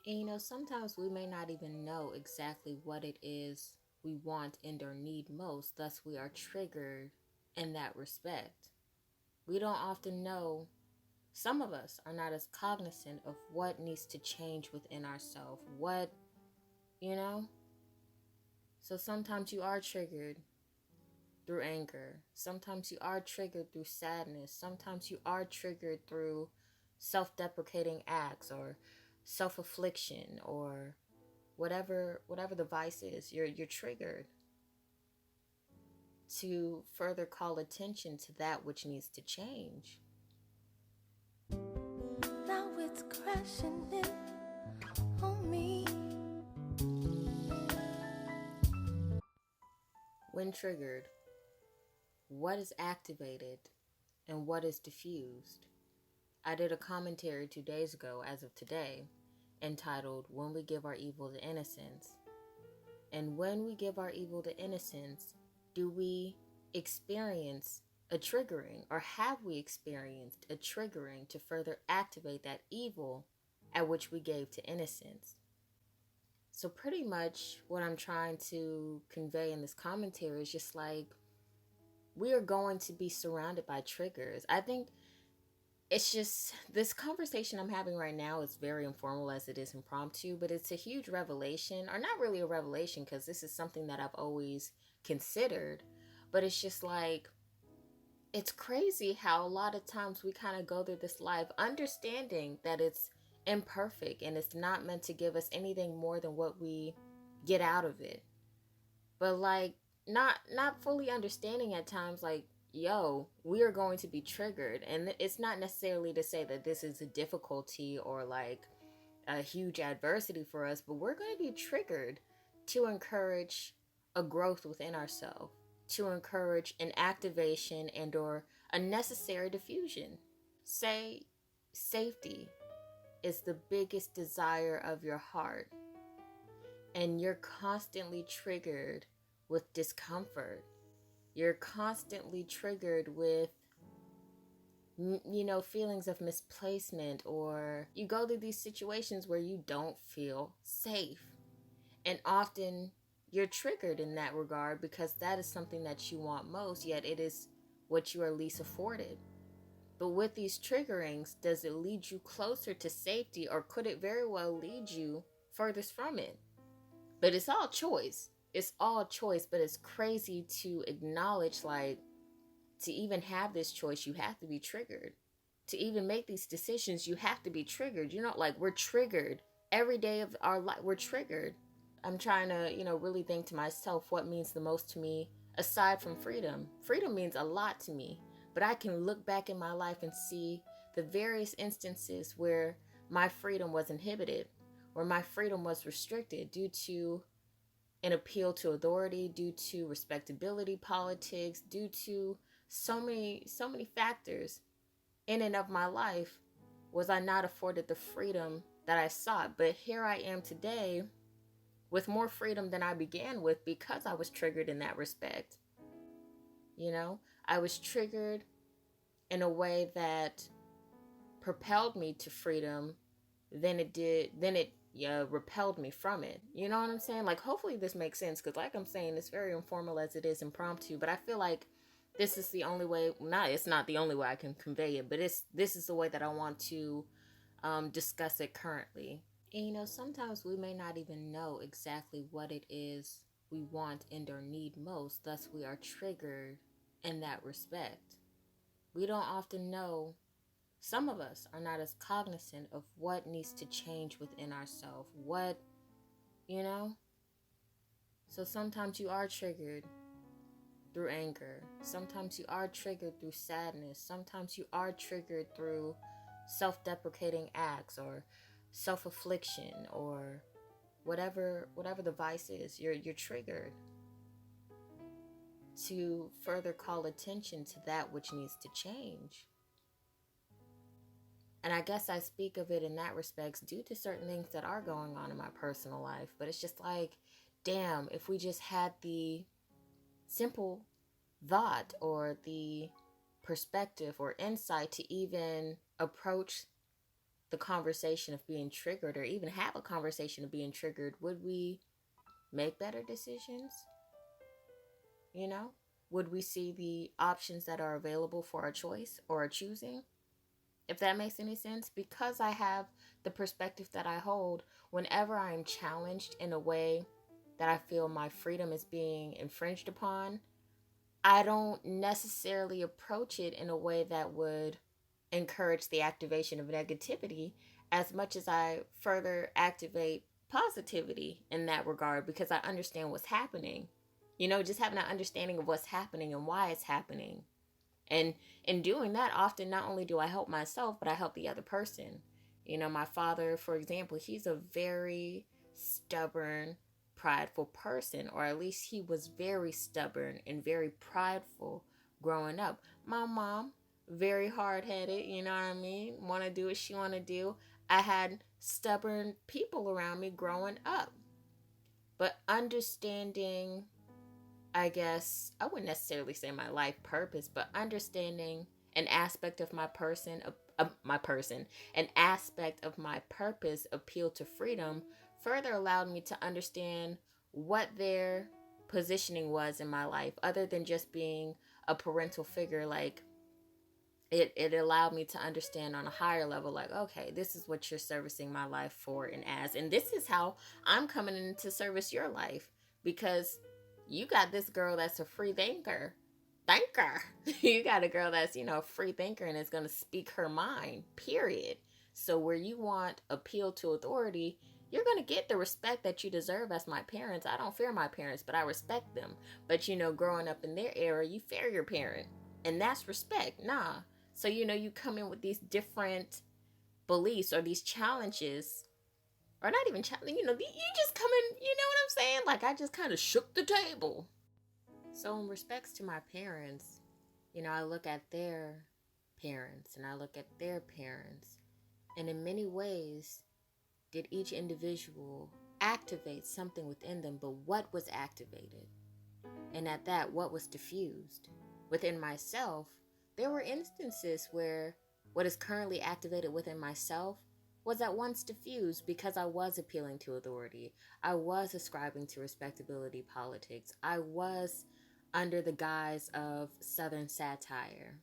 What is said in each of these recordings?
And sometimes we may not even know exactly what it is we want and or need most, thus, we are triggered in that respect. We don't often know, some of us are not as cognizant of what needs to change within ourselves. What, you know? So sometimes you are triggered through anger. Sometimes you are triggered through sadness. Sometimes you are triggered through self deprecating acts or self affliction or whatever the vice is, you're triggered to further call attention to that which needs to change. Now it's crashing in on me. When triggered, what is activated and what is diffused? I did a commentary 2 days ago, as of today, entitled When We Give Our Evil to Innocence. And when we give our evil to innocence, do we experience a triggering, or have we experienced a triggering to further activate that evil at which we gave to innocence? So, pretty much what I'm trying to convey in this commentary is just like, we are going to be surrounded by triggers. I think it's just, this conversation I'm having right now is very informal as it is impromptu, but it's a huge revelation, or not really a revelation because this is something that I've always considered, but it's just like, it's crazy how a lot of times we kind of go through this life understanding that it's imperfect and it's not meant to give us anything more than what we get out of it. But like, not fully understanding at times, like, yo, we are going to be triggered, and it's not necessarily to say that this is a difficulty or like a huge adversity for us, but we're going to be triggered to encourage a growth within ourselves, to encourage an activation and or a necessary diffusion. Say safety is the biggest desire of your heart, and you're constantly triggered with discomfort. You're constantly triggered with, feelings of misplacement, or you go through these situations where you don't feel safe. And often you're triggered in that regard because that is something that you want most, yet it is what you are least afforded. But with these triggerings, does it lead you closer to safety, or could it very well lead you furthest from it? But it's all choice. It's all choice, but it's crazy to acknowledge, like, to even have this choice, you have to be triggered. To even make these decisions, you have to be triggered. Like, we're triggered every day of our life. We're triggered. I'm trying to, really think to myself what means the most to me aside from freedom. Freedom means a lot to me, but I can look back in my life and see the various instances where my freedom was inhibited, where my freedom was restricted due to an appeal to authority, due to respectability politics, due to so many factors in and of my life. Was I not afforded the freedom that I sought? But here I am today with more freedom than I began with because I was triggered in that respect. I was triggered in a way that propelled me to freedom than it repelled me from it. You know what I'm saying? Like, hopefully this makes sense, because like I'm saying, it's very informal as it is impromptu, but I feel like this is the only way. Not, it's not the only way I can convey it, but this is the way that I want to discuss it currently. And sometimes we may not even know exactly what it is we want and or need most, thus, we are triggered in that respect. We don't often know, some of us are not as cognizant of what needs to change within ourselves. What, you know? So sometimes you are triggered through anger. Sometimes you are triggered through sadness. Sometimes you are triggered through self deprecating acts or self affliction or whatever the vice is. You're triggered to further call attention to that which needs to change. And I guess I speak of it in that respect due to certain things that are going on in my personal life. But it's just like, damn, if we just had the simple thought or the perspective or insight to even approach the conversation of being triggered, or even have a conversation of being triggered, would we make better decisions? You know? Would we see the options that are available for our choice or our choosing? If that makes any sense, because I have the perspective that I hold, whenever I am challenged in a way that I feel my freedom is being infringed upon, I don't necessarily approach it in a way that would encourage the activation of negativity as much as I further activate positivity in that regard, because I understand what's happening. Just having an understanding of what's happening and why it's happening. And in doing that, often not only do I help myself, but I help the other person. My father, for example, he's a very stubborn, prideful person, or at least he was very stubborn and very prideful growing up. My mom, very hard-headed, you know what I mean? Want to do what she want to do. I had stubborn people around me growing up. But understanding, I guess, I wouldn't necessarily say my life purpose, but understanding an aspect of an aspect of my purpose appeal to freedom, further allowed me to understand what their positioning was in my life, other than just being a parental figure. Like, it allowed me to understand on a higher level, like, okay, this is what you're servicing my life for and this is how I'm coming in to service your life, because you got this girl that's a free thinker. You got a girl that's, a free thinker and is going to speak her mind, period. So where you want appeal to authority, you're going to get the respect that you deserve as my parents. I don't fear my parents, but I respect them. But, growing up in their era, you fear your parent. And that's respect. Nah. So, you come in with these different beliefs or these challenges, or not even challenge, you just come in, you know what I'm saying? Like, I just kind of shook the table. So in respects to my parents, I look at their parents and I look at their parents, and in many ways, did each individual activate something within them, but what was activated? And at that, what was diffused? Within myself, there were instances where what is currently activated within myself was at once diffused because I was appealing to authority. I was ascribing to respectability politics. I was under the guise of Southern satire.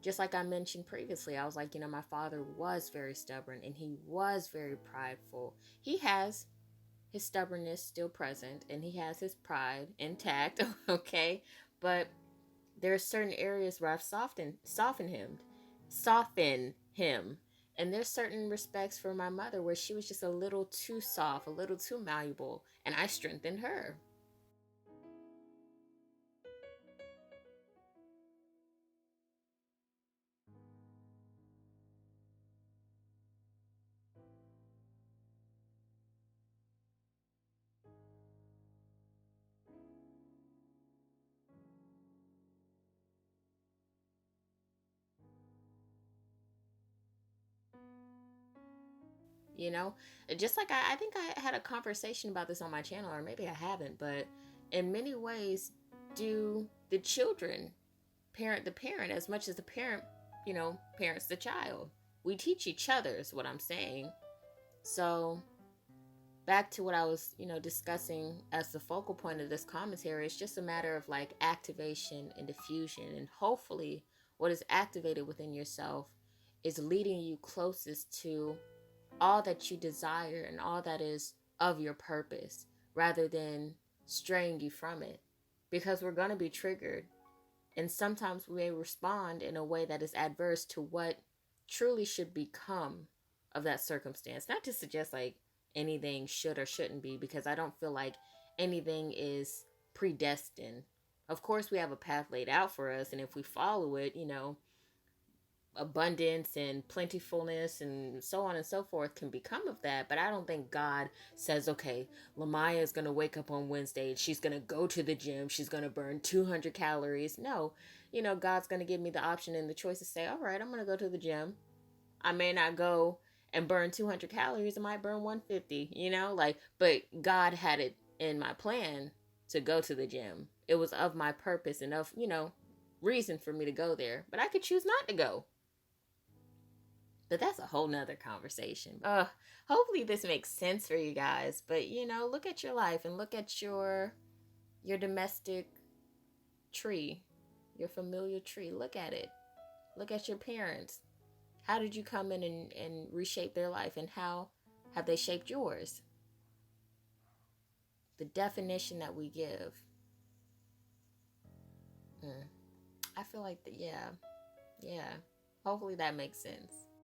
Just like I mentioned previously, I was like, my father was very stubborn and he was very prideful. He has his stubbornness still present and he has his pride intact, okay? But there are certain areas where I've softened him. And there's certain respects for my mother where she was just a little too soft, a little too malleable, and I strengthened her. You know, just like I think I had a conversation about this on my channel, or maybe I haven't, but in many ways, do the children parent the parent as much as the parent, parents the child? We teach each other, is what I'm saying. So, back to what I was, discussing as the focal point of this commentary, it's just a matter of like activation and diffusion. And hopefully, what is activated within yourself is leading you closest to all that you desire and all that is of your purpose, rather than straying you from it. Because we're going to be triggered, and sometimes we may respond in a way that is adverse to what truly should become of that circumstance. Not to suggest like anything should or shouldn't be, because I don't feel like anything is predestined. Of course, we have a path laid out for us, and if we follow it, abundance and plentifulness and so on and so forth can become of that. But I don't think God says, okay, Lamaya is going to wake up on Wednesday and she's going to go to the gym, she's going to burn 200 calories. No, God's going to give me the option and the choice to say, all right, I'm going to go to the gym. I may not go and burn 200 calories, I might burn 150, but God had it in my plan to go to the gym. It was of my purpose and of, reason for me to go there, but I could choose not to go. But that's a whole nother conversation. Hopefully this makes sense for you guys. But look at your life and look at your domestic tree, your familial tree. Look at it. Look at your parents. How did you come in and reshape their life, and how have they shaped yours? The definition that we give. I feel like yeah. Hopefully that makes sense.